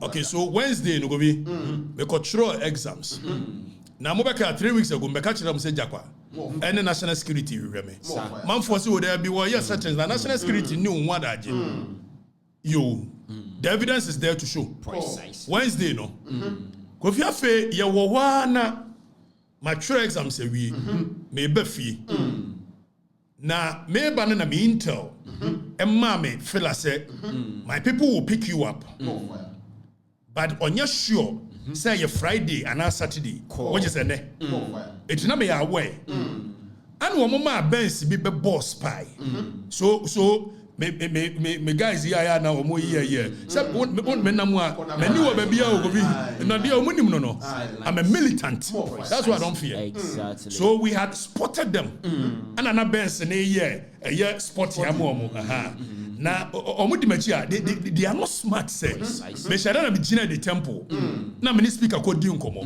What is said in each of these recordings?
Okay, so Wednesday no go be me control exams. Now mo beka 3 weeks ago me catch them say jakwa. Any national security we me. Man force would there be yes certain national security new one that yo. The evidence is there to show. Precise. Wednesday no. Ko fi afa ye wo na mature exams say we me be fi. Na me ba na me intel. Emma me feel say my people will pick you up. But on your sure say your Friday and Saturday, what is ne? It's not me away. And one more Benz be boss spy. So me guys here now omo here. Say me na mo me ni baby a go be. Na dia omo nim no. I'm a militant. That's why I don't fear. Exactly. So we had spotted them. And na Benz na here spot here mo. Na omo di machia they are not smart say. Me share na me gina the temple. Na me speaker ko di nkomo.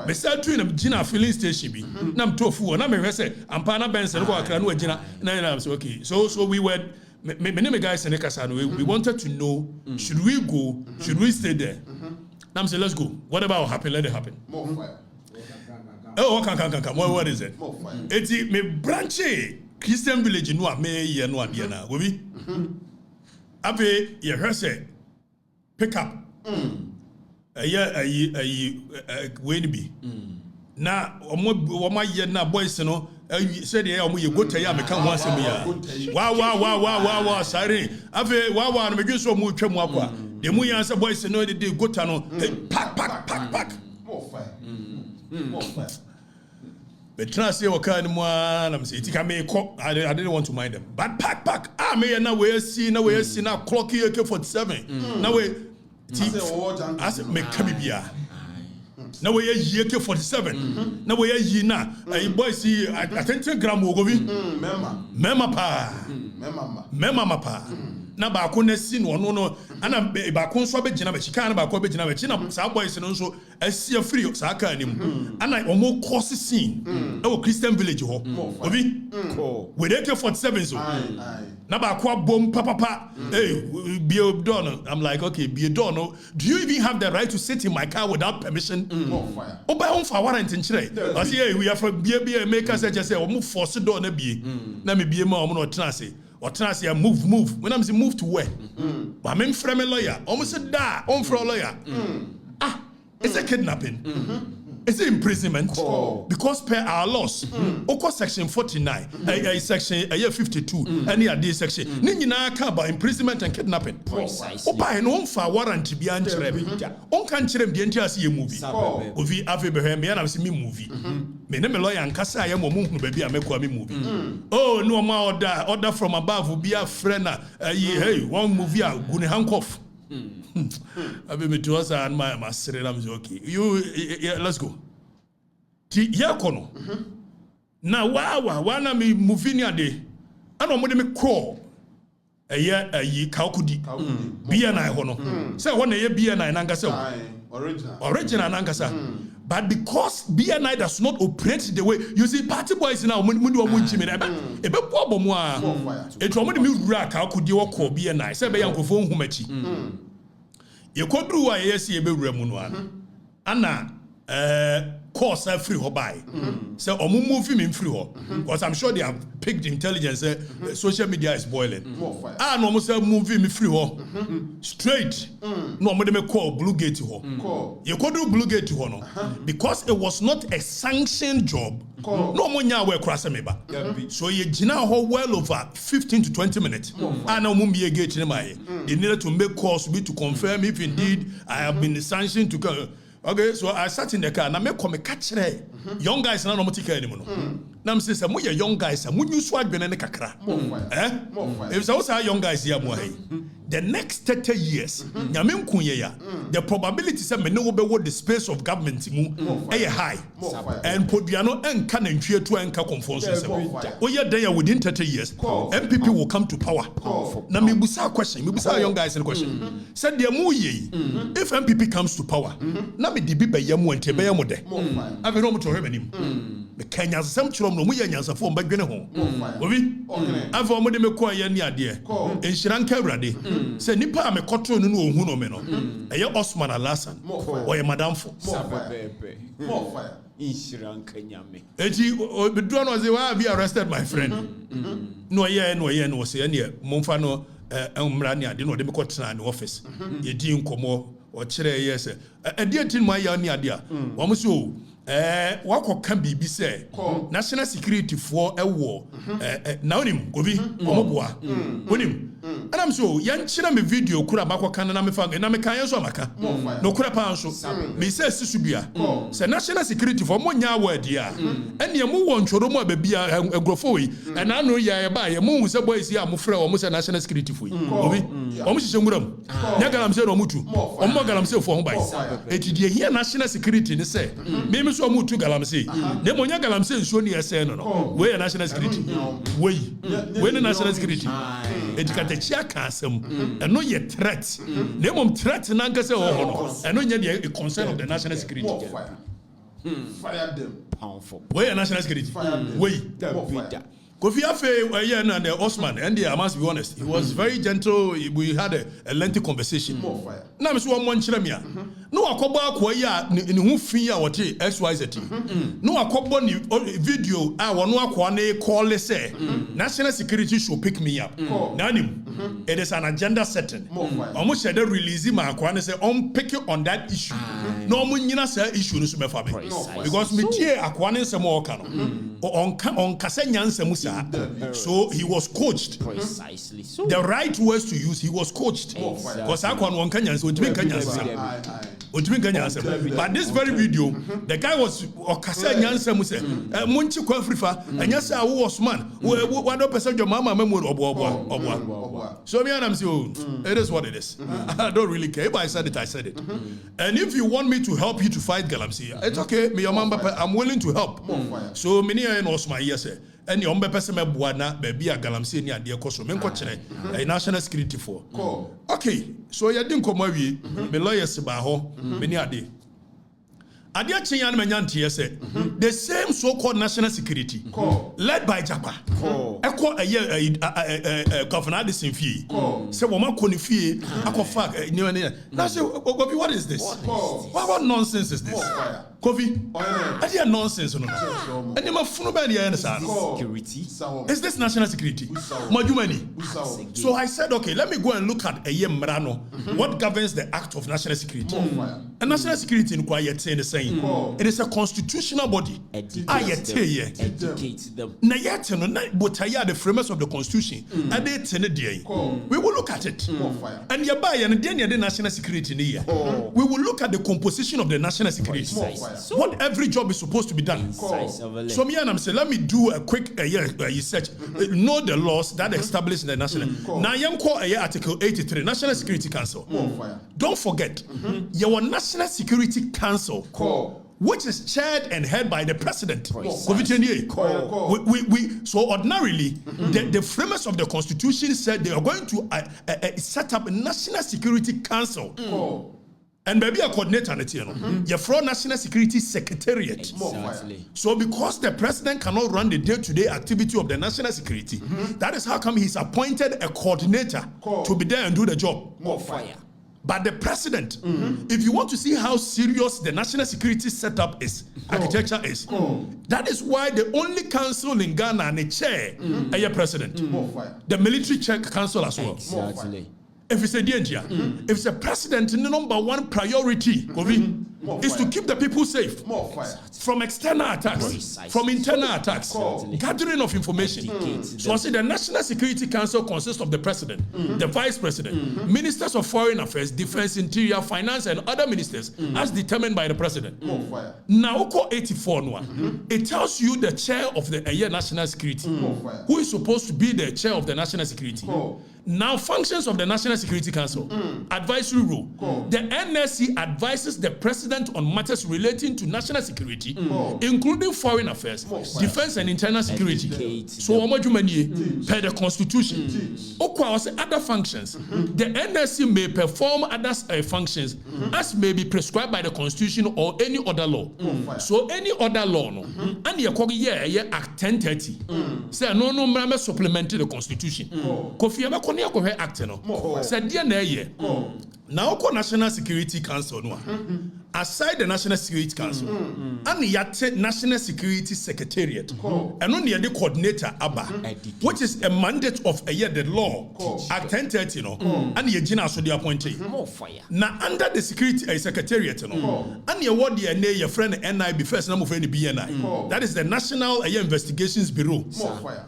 Me say tu na me gina filling station bi. Na me tofu na me hwe say ampa na Benz no ko akra no gina. Na say okay. So we were me guys in Ekasano, we wanted to know, should we go, should we stay there? Now I'm saying, let's go. Whatever will happen, let it happen. More fire. Oh, come. What is it? More fire. It's me branch Christian village no me ye no adie na. Go bi? Abe ye heard say pick up. We be. Na omo ye na boys no said yeah omo ye go tell ya me kan ho asem ya wow sorry afi wow me gwe so omo twam akwa de mu yan say boys no de go ta no pack More fire. More fire. But trans here waka no na me say tika me ko I didn't want to mind them but pack me na we see na clock here AK47 na we I say me ka bibia. Now we are AK47. Now we are ye na. Boy see attention gram wo go bi. Mema pa. Na ba ko na si no no ana ba ko nso be gina be chika na ba ko be gina be china sa boys no nso asia free sa ka anim. Ana omo course scene. E wo Christian village ho. Obi. With AK47 so. Na ba ko bom papa. Hey, be a don. I'm like, okay, be a don. Do you even have the right to sit in my car without permission? More fire. Oh, by on for warrant in Chile. I say, we are from be make us just say, or move for so door na be. Na me be more or transit. Or transit move. When I'm saying move to where? But I'm from a lawyer. Almost a da on for a lawyer. It's a kidnapping. It's imprisonment because per our laws. Oko section 49, section 52, any other section. Ni nyina ka about imprisonment and kidnapping. Opa no fa warrant bi ankyerem. On kan kyerem de ntia se ye movie. Ovi ave behem me na se me movie. Me ne me lawyer nkasa ya mo hunu ba bi a mekwa me movie. Oh no ma order from above bi a friend na hey one movie a gune handcuff. I be me to us and my master I'm okay. Let's go. Ti yakono. Na wa na me movie ni ade. Ana mo de me call. Ayi kaukudi. Bia na ho no. Say ho na ye bia na nkasa. Original nkasa. But because BNI does not operate the way you see, party boys now, when you are munching it, a bit more more. It's already me rack. How could you call BNI? Say, by Uncle Phone Humachi. You could do a yes, you be remunwan. Anna, course, free or buy. So, or move him in free or because I'm sure they have picked intelligence. Social media is boiling. And almost move him free or straight. No, I'm going to call Blue Gate to her. You could do Blue Gate to her because it was not a sanctioned job. No more now we're crossing me back. So you jina her well over 15 to 20 minutes. And I'm going to gate in my. You needed to make calls to confirm if indeed I have been sanctioned to go. Okay, so I sat in the car and I make come catch young guys na no motika anymore. Na me say say mo young guys mo nyu so adwene ne kakra. If so say young guys here mo hey. The next 30 years, nyame nkunye ya. The probability say me no be what the space of government mu high. And poduano enka na ntwe to enka confonso say. Oye then within 30 years, MPP will come to power. Na me busa question, me busa young guys in question. Said the mu ye if MPP comes to power, na me dibi be yam wante be yam de. Ave no mo to hebe nim. Me Kenya sem chrom no mo ye nyansa fo mbadwene ho. Obi ave mo de me ko ye ni ade. Enhira nka awrade. Se nipa me kotro no no ohunu me no. Eye Osman Alasan or your madam for. More fire. Eti Bedouin was the way I arrested my friend. No, say any Monfano Mrania didn't know them got in the office. You didn't come or chere yes. A dear tin my young idea. Wamusu. What can be say national security for a war. Now him go be him. And I'm so young china me video kura bako kana na me fang na me kan so amaka no kura pa so me say sisubia say national security for mo nya word ya and ye mo won choro mo abia agrofo yi and I know ya ba ye mo say boys ya mo frɛ o mo say national security for yi obi o mo hihye nguram nya galam say no mutu o mo galam say for ho bai etidie here national security ni say me so mutu galam say ne mo nya galam say nsuo ni say no we national security we national security the chia casem and no yet threat. Name of threat Nankasa or and no yet a concern of the national security. Fire them. Powerful. Where national security? Wait. Kofi Afe and the Osman, and I must be honest, he was very gentle. We had a lengthy conversation. Now, Miss One Chiramia. No, a coba quaya in whom fear what XYZ. No, a coba video. I want no aquane call say national security should pick me up. Nanim, it is an agenda setting. Almost said releasing my aquane say on pick on that issue. No, Munina say issue because me tear aquane some more cano on Casenyan Samusa. So he was coached. Precisely so. The right words to use, he was coached. Because I can't one Kenyans, but this very video, the guy was Okatakyie Mensah Afrifa, and yes, I was man. What do person your mama memory so me and I'm saying, it is what it is. I don't really care. If I said it, I said it. And if you want me to help you to fight Galamsey, it's okay. Me your mama, I'm willing to help. So many are in Osman, yes, sir. And your person buana baby a Galamsey near dear Koso, a national security for. Okay, so you didn't come away, the lawyers baho, many a day. Adia Chinyan Manyanti said the same so-called national security led by Japa. Echo a year governor this in fee. Say woman konifie, ako fuck now say what is this? What nonsense is this? Kofi, I hear nonsense. And you must security. Is this national security? Majumani. So I said, okay, let me go and look at a year Mrano. What governs the Act of National Security? And national security in quiet saying the same. It is a constitutional body. Educate them. Na yet but the framers of the constitution. And they we will look at it. And yabai and then the national security in here. We will look at the composition of the national security. What every job is supposed to be done. So me and I'm saying, let me do a quick research. Know the laws that establish the national. Now you call Article 83, National Security Council. Don't forget, your National Security Council, which is chaired and held by the president. So ordinarily, the framers of the constitution said they are going to set up a National Security Council. And maybe a coordinator on it, you're from National Security Secretariat. Exactly. So because the president cannot run the day-to-day activity of the national security, that is how come he's appointed a coordinator to be there and do the job. More fire. But the president, if you want to see how serious the national security setup is, architecture is, that is why the only council in Ghana and a chair is a president. The military council as well. Exactly. If it's a danger, if it's a president, the number one priority is to keep the people safe from external attacks, from internal attacks, gathering of information. So I say the National Security Council consists of the president, the vice president, ministers of foreign affairs, defense, interior, finance, and other ministers as determined by the president. Now, Oko 84, it tells you the chair of the national security, who is supposed to be the chair of the national security. Now, functions of the National Security Council, advisory role. The NSC advises the president on matters relating to national security, including foreign affairs, defense and internal security. So, per the constitution, other functions. The NSC may perform other functions as may be prescribed by the constitution or any other law. So, any other law, and you Act 1030. Say, no, supplementing the constitution. Kofi ne akɔhwɛ act no sɛ deɛ na ɛyɛ now ko National Security Council no aside the National Security Council and yate National Security Secretariat and on the coordinator aba which is a mandate of a year the law Act 1030 no and ye gina so the appointee now under the Security Secretariat no and ye what the your friend NIB first name of any BNI that is the National Investigations Bureau.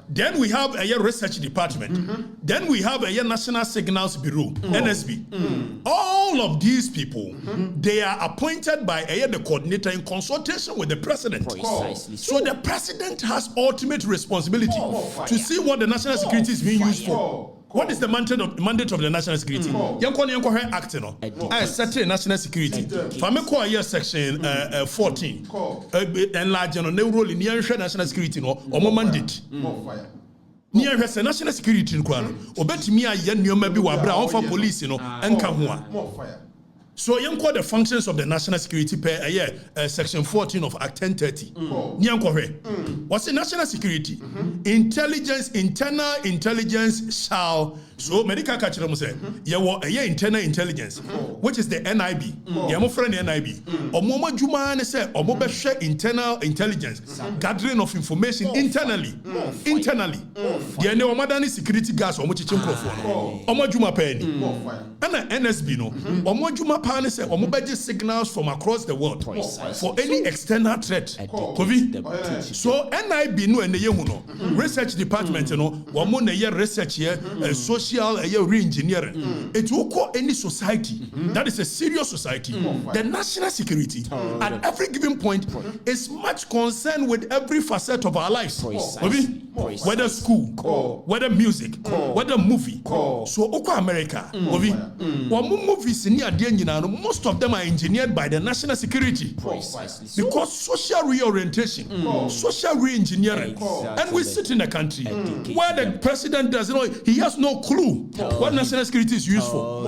Then we have a research department. Then we have a National Signals Bureau NSB. All of these people they are appointed by the coordinator in consultation with the president. Precisely. So the president has ultimate responsibility to see what the national security is being used for. What is the mandate of the national security? Yanko act no. I set national security. Fame ko here section 14. Enlarge no ne role in national security no omo mandate. Near her national security in Kwan, obetimi aye nneoma bi wa bra on for police no enka ho a. So you call the functions of the national security per section 14 of Act 1030. What's the national security? Intelligence, internal intelligence shall. So medical catcher must say, internal intelligence, which is the NIB. My friend the NIB. Omoma Juma say omobe share internal intelligence, gathering of information internally. The ne omadani security gas omo chichin krofo. Omo Juma penny. And NSB no. Omo Juma pan say omo beje signals from across the world for any external threat. So NIB no and the no research department no omo na ye research here social re-engineering. It will call any society that is a serious society. The national security at every given point is much concerned with every facet of our lives. Whether school, whether music, whether movie. So Oko America, movies in most of them are engineered by the national security. Because social reorientation, social re-engineering, and we sit in a country where the president doesn't know, he has no clue what national security is used for.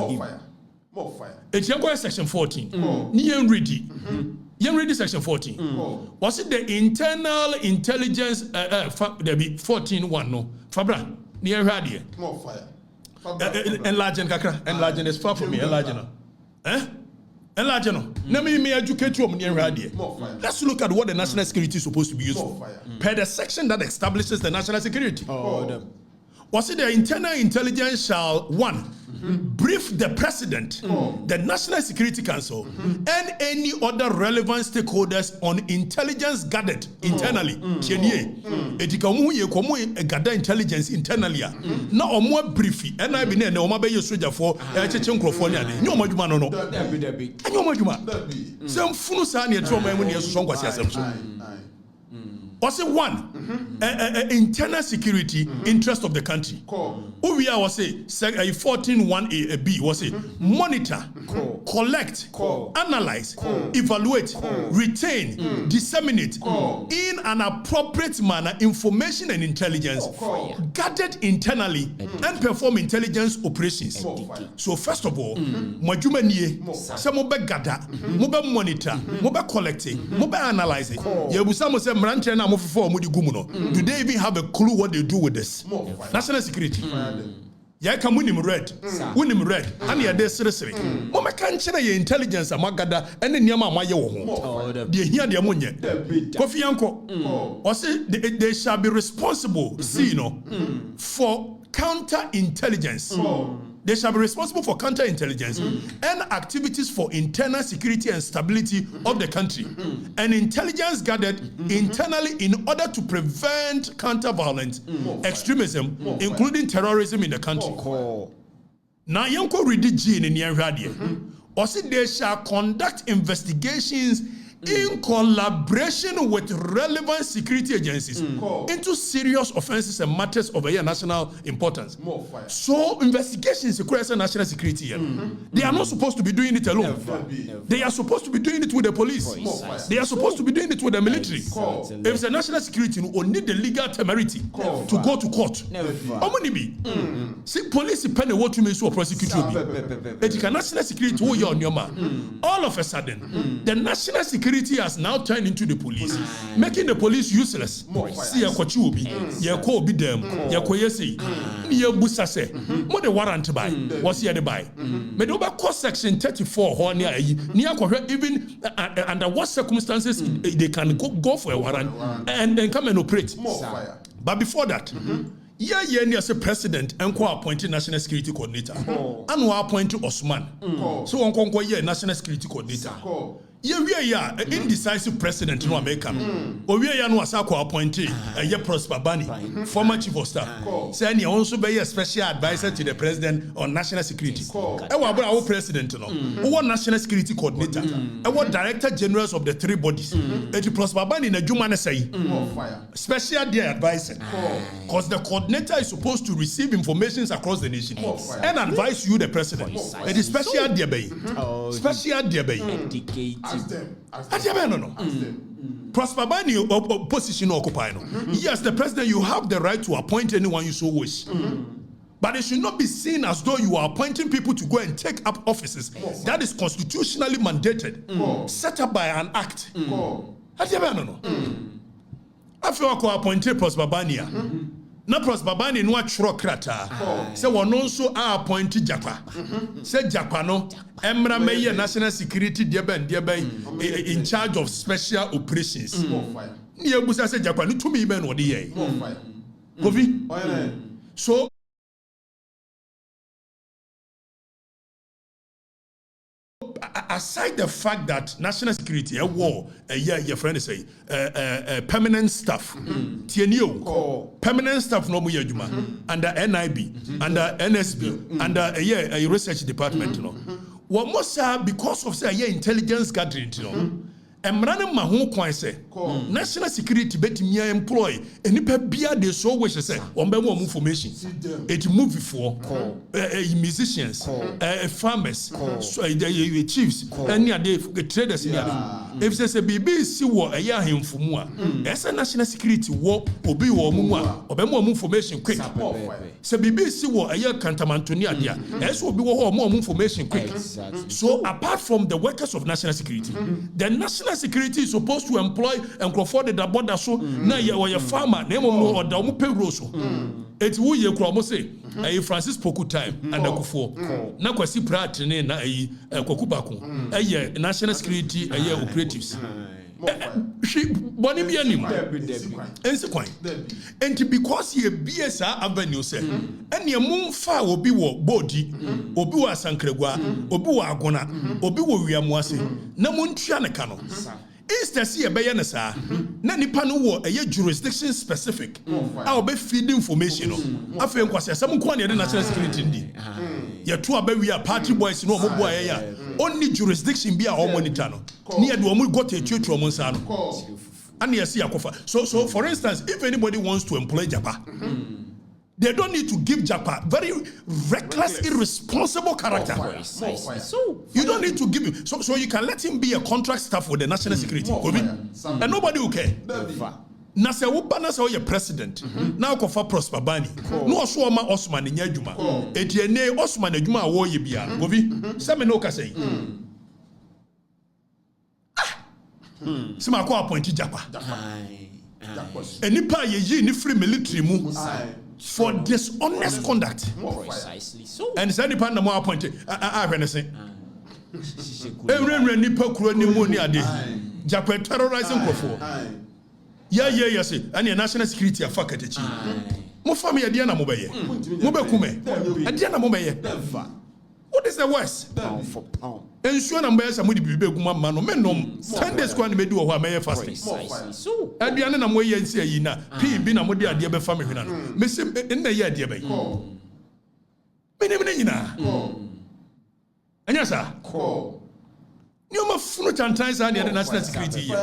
More fire. It's Yanko section 14. Niyan ready section 14. Was it the internal intelligence there be 14:1 no? Fabra, near radio. More fire. Enlarging kakra, enlarging is far from me, enlarging. Enlarge no. Let me educate you on near radio. Let's look at what the national security is supposed to be used for. Per the section that establishes the national security. Was it the internal intelligence shall brief the president, the National Security Council, and any other relevant stakeholders on intelligence gathered internally. Gather intelligence internally. Now, or more briefly, and I been no mabe soldier for no majuma no. Some funusa near trauma when you're strong was was it internal security interest of the country? We are was a 14:1A was it monitor, collect, analyze, evaluate, retain, disseminate in an appropriate manner information and intelligence gathered internally and perform intelligence operations. So first of all, majuma niye se mo be gather, mo be monitor, mo be collect, mo be analyze. Yebusa mo se mranche na do they even have a clue what they do with this? National security. Yeah, come win him red, and you're there seriously. Mama can't share your intelligence, Amagada, and then Yama Maya. They hear the ammonia. Kofi Yanko, or say they shall be responsible, for counterintelligence. They shall be responsible for counterintelligence and activities for internal security and stability of the country, and intelligence gathered internally in order to prevent counter-violence, extremism, including terrorism in the country. Now, Yanko read the in the or say they shall conduct investigations in collaboration with relevant security agencies into serious offenses and matters of national importance. So investigations require national security. They are not supposed to be doing it alone. They are supposed to be doing it with the police. They are supposed to be doing it with the military. If it's a national security, we need the legal temerity to go to court. See, police pen what you may so prosecute you. National security, all of a sudden, the national security security has now turned into the police, making the police useless. See ya kwachi obi, ya ko obi dem, ya ko yesi. Ni ya busa se. Mo the warrant buy. What's here the buy? Me do ba cost section 34 ho ni ayi. Ni akwohwe even under what circumstances they can go for a warrant and come and operate. More fire. But before that, yeah, as a president, and appointed national security coordinator, and appointed Osman. So on conquer national security coordinator. Yeah, we are indecisive president in America. Or we are no Asako appointed a Prosper Bani, former chief of staff. Saying he also be a special advisor to the president on national security. Our president, our national security coordinator, our director generals of the three bodies. And Prosper Bani in a Jumana say, special dear advisor. Because the coordinator is supposed to receive information across the nation and advise you, the president. It is special dear bay. Special dear bay. Ask them. Prosper Bani position occupy. Yes, the president, you have the right to appoint anyone you so wish. But it should not be seen as though you are appointing people to go and take up offices that is constitutionally mandated, set up by an act. I feel like I appointed Prosper Bani. Na Prosper Bani no atro krata say wono nso appoint Japa say Japa no emra meye national security de ben in charge of special operations ni ebusa say Japa ni tumi ben wo de ye Kofi so aside the fact that national security a war your friend say permanent staff permanent staff no more adwuma under NIB under NSB under a research department what most because of say intelligence gathering Emrane ma ho kwan say national security betimi employ enipa bia de so wish say on be more information it movie for musicians farmers chiefs any ade traders if say BBC wo eya ahemfumu a esa national security wo obi wo mu a obe more information quick say BBC wo eya kantamantoni ade a esa obi wo more information quick so apart from the workers of national security the national security is supposed to employ and crowd the border so na your farmer na mo or da mo payroll so it wo ye kro mo say Francis Poku time and Akufo na kwasi prat ne na Kwaku Bako national security operatives she boni bi anim ense kwan enti because ye BSA avenue say ene mumfa obi wo bodi obi wo asankregua obi wo agona obi wo wiamuase na muntua ne ka no instead see ebeye ne saa na nipa no wo jurisdiction specific a obe feed information no afen kwase asem ko na national security ndi ye to abawi a party boys no omo boa ya only jurisdiction bi a o monitor no ni ye de omo got etuetu omo nsa no and ye see akofa so for instance if anybody wants to employ Japa they don't need to give Japa very reckless, irresponsible character. So you don't need to give him. So you can let him be a contract staff with the national security, and nobody will care. Na se wo ba na se o president na akofa Prosper Bani no so ma Osman nya adwuma etiene Osman adwuma a wo ye bia gobi se me no ka sei se ma ko appoint Japa enipa ye yi ni free military mu for dishonest conduct. Precisely so. And said the pan more appointed. I say. Every nipa kuro ni mu ni ade. Japa terrorizing kofo. Yeah, say. And the national security afa katechi. Mo family ade na mo beye. Mo be kume. Ade na mo beye. What is the worst? Pound for pound. Ensure na mbaya sa mo di bibe guma ma no menom 10 days kwa ni me di wo ho amaye fasting. So. Aduane na mo ye nsi ayi na bi na mo di ade be fa me hwena no. Me se nna ye ade be. Me nyina. Anya sa. Ni o ma funu chantan sa de national security ye.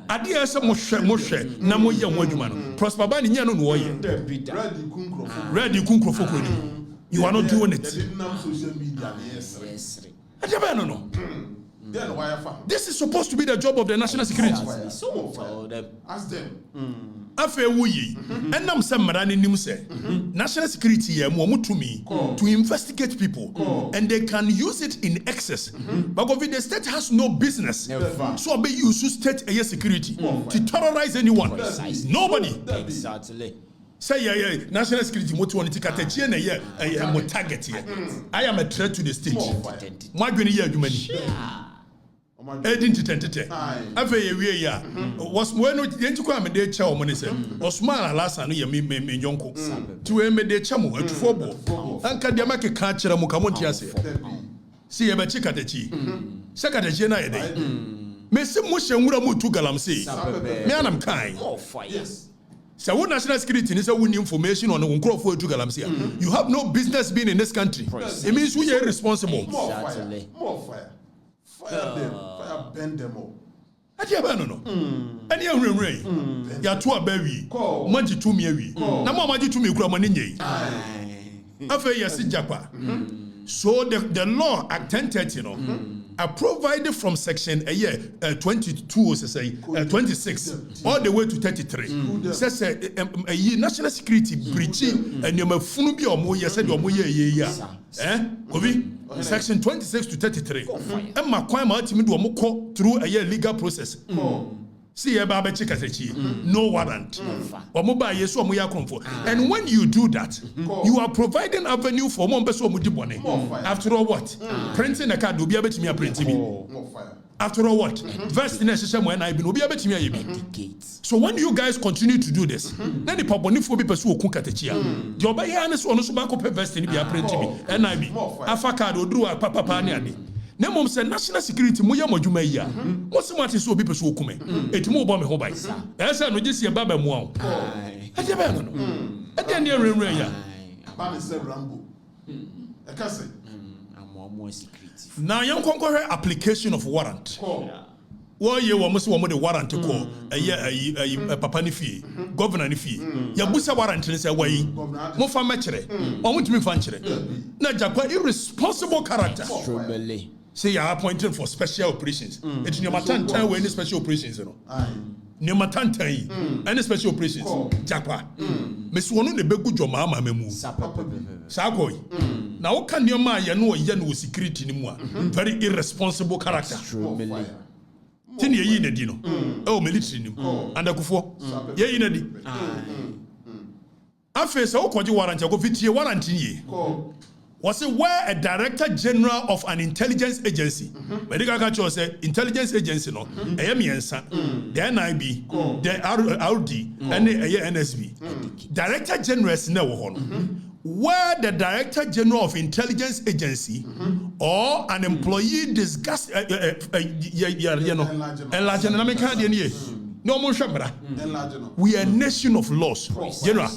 Ade ya se mo hwe na mo ye ho adwuma no. Prosper Bani nya no no wo ye. Ready kunkrofo ko ni. You are not doing it. Social media, yes. No. Then why fire? This is supposed to be the job of the national security. Precisely so. Tell them. Ask them. Afe wuyi enam se mmara ne nim se national security ye mo mutumi to investigate people and they can use it in excess because the state has no business so be use state security to terrorize anyone. Nobody. Exactly. Say yeah national security motu on tikatachi na ye mo target here. I am a threat to the state. Mo adwene ye adwumani. Edinti tentete afa ye wie ya was when yenti kwa me de cha o mo ne se osman alasa no ye me nyonko ti we me de cha mo atufo bo anka de make ka kire mo ka mo ntia se si ye be chikatachi sekatachi na ye de me se mo hyenwura mo tu galamse me anam kan Yes. so what national security is when information on the crop for to galamse you have no business being in this country. It means we are responsible. More Exactly. fire. More fire. Fire them. Fire bend them all. Adi abano no. Ani ahwehwe. Ya to abawi. Maji tumi awi. Na mo maji tumi kura mo ne nyei. Afa yesi japa. So the law Act 1030 no provided from section 22 say 26 all the way to 33 says national security breaching and your funu bi omo ye said omo ye ya obi section 26 to 33 e ma kwan ma timi do omo ko through a legal process. See no warrant. And when you do that, you are providing avenue for more person. After all, what? Printing a card will be able to me printing me. After all, what? Verse in a system when I will be able to me. So when you guys continue to do this, then the public will be pursued cook at the chair. The Obayanis on the back of a vest in the printing me. And I be Afa card or do a papa pani. Na mom say national security mo ya modwuma yi a mo se mate so obi pese okume etimo obo me ho bai e say no gisi e baba mu a e de ba no e de ne renren ya ba me say rambo e ka say More security. na yan konkore application of warrant wo ye wo mo se wo mo de warrant ko papa ni fie governor ni fie ya busa warrant ni say wayi mo fa ma kire o mo timi fa nkire na japa irresponsible character. Truly. Say you are appointed for special operations. It's your matantan when any special operations, you know. Your matantan any special operations. Japa. Miss one the begu jo mama memu. Sagoy. Now what can your man ya no security ni mo? Very irresponsible character. Truly. Tin ye yi na di no. Oh military ni. Andakufo. Ye yi na di. Afa say wo kwaji warrant go fitie warrant ni. Was it where a director general of an intelligence agency, medical control say intelligence agency no, Miensa, the NIB, the RD, and the NSB. Director general is never where the director general of intelligence agency or an employee discuss no more we are a nation of laws. General.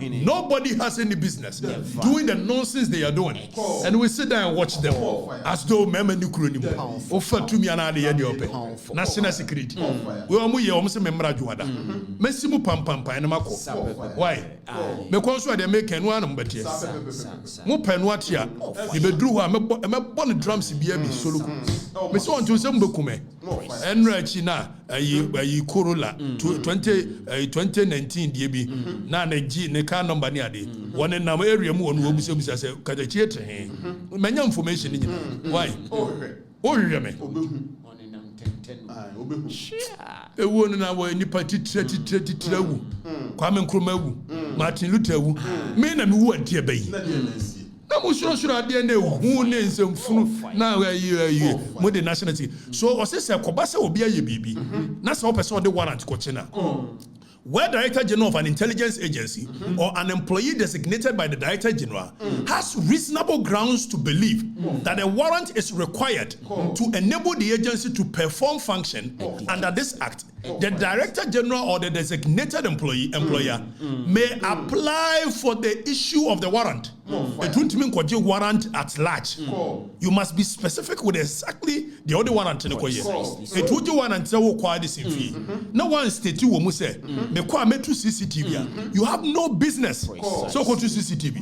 Nobody has any business doing the nonsense they are doing, and we sit there and watch them as though member nuclear offer to me another year national security. We are muy almost a member of Juada. Messimu pam and Mako. Why? Because they make one but yes. Mo penwatia, the bedroom, I'm a bonnet drums in BB solo. Miss one to some bokume, and Rachina, a Corolla 2019 DB, Nana G. Ne car number near the one in our area more and will be say Katachi. Many information why? Oh, me. A woman in our Nipati 30 Kwame Nkrumah, Martin Luther, men and who are dear bay. I'm sure I didn't know who names and funu now more the nationality. So, or says a Kobasa will be a baby. That's how person the warrant coachina. Where Director General of an intelligence agency or an employee designated by the Director General has reasonable grounds to believe that a warrant is required to enable the agency to perform function under this act, the Director General or the designated employer may apply for the issue of the warrant. It won't mean kwaje warrant at large. You must be specific with exactly the other warrant in the koye. It would you warrant say wo kwa this in fee. No one state you wo say me kwa me to CCTV. You have no business. So go to CCTV.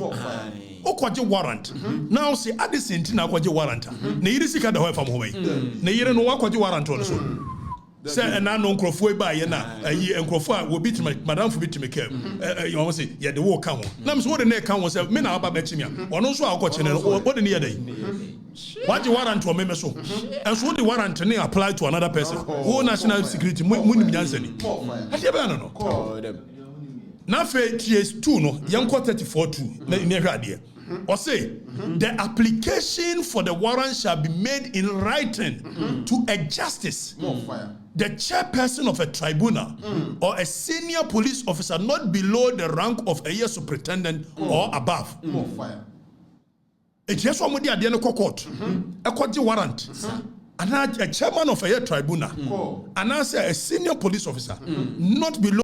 Okwaje warrant. Now say at this in na kwaje warrant. Na yiri sika da ho fam ho mai. Na yiri no kwaje warrant on so. Say na no nkrofo e ba ye na ayi nkrofo a wo bit madam fo bit me kem you want say ye de wo ka ho na me so wo de na ka ho say me na aba ba chimia ono so a akọ chene wo de ne ye dai what warrant o me so and so the warrant ne apply to another person who national security munim nyansa ni ade ba no na fe TS2 no yanko 34-2 na hwe ade or say the application for the warrant shall be made in writing to a justice, the chairperson of a tribunal, or a senior police officer not below the rank of a superintendent or above. It's just one with the idea court, a court warrant. And a chairman of a tribunal, and I say a senior police officer not below